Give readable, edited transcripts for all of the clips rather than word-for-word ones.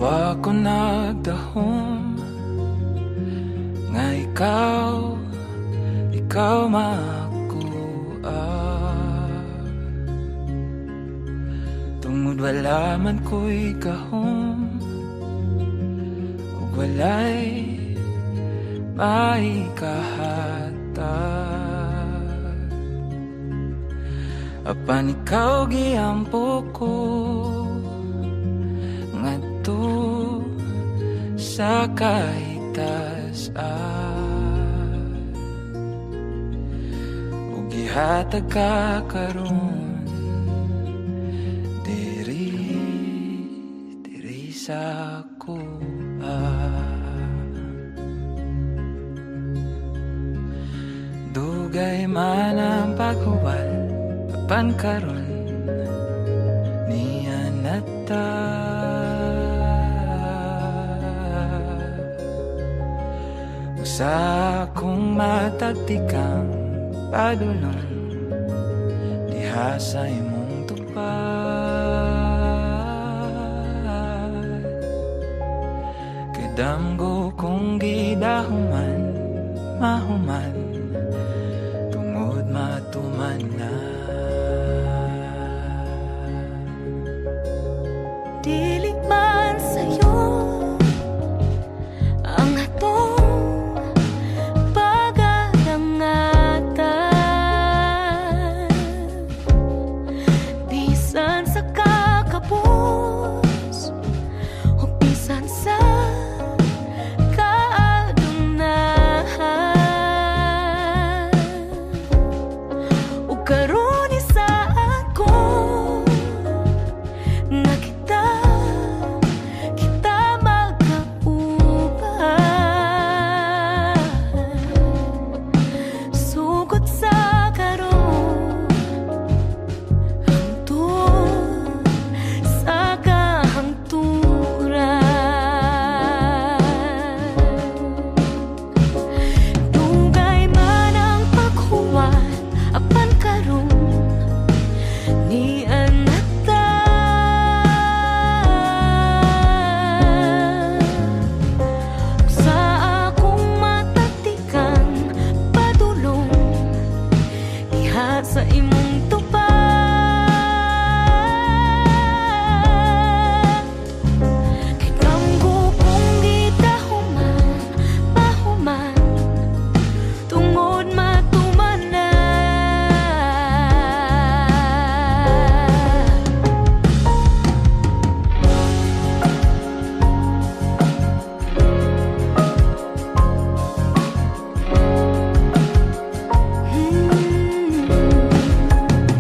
ba ko nagdahom nga ikaw makuha, tungod wala man ko'y kahom ug walay maikahatag. Apan ikaw giampo ko ngadto sa kahitasan, ug gihatag ka karon diri sa kuha. Dugay man ang paghuwal, apan karon niya nata. Sa akong matagtikang padulong diha sa imong tupad, kadamgo kong gidahuman mahuman tungod matuman na. Dili man sa'yo ang atong pag-arangatan, bisan sa kakapos o bisan sa kaadunahan, ug karon isa ako nga kita magkauban, sugod sa karon hangtod sa kahangturan. Dugay man ang paghuwat, apan karon ni anata. Sa akong matatikan padulong diha sa imong tupad, kay kamgo kong gidahuman pahuman tungod matuman na.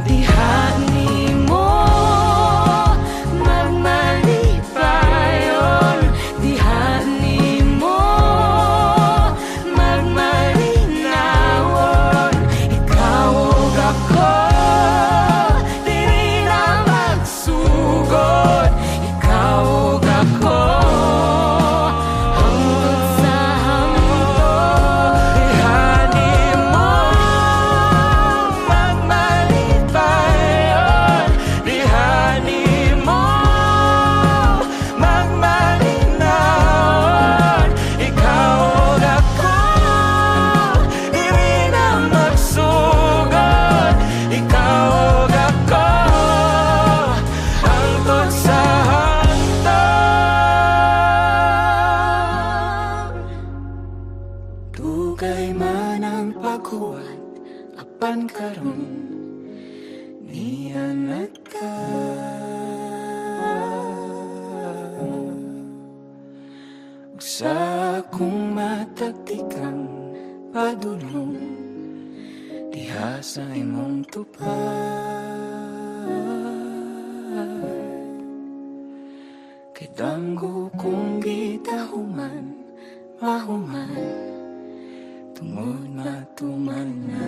Diha nimo magmalipayon, diha nimo magmalinawon, ikaw ug ako diri na magsugod, ikaw ug ako hangtod sa hangtod. Diha nimo magmalipayon, diha nimo magmalinawon, ikaw ug ako diri na magsugod, ikaw ug ako hangtod sa hangtod. Dugay man ang paghuwat, apan karon niyanat ka. Ug sa akong matagtikang padulong diha sa imong tupad, kay damgo kong gidahuman mahuman tungod matuman na.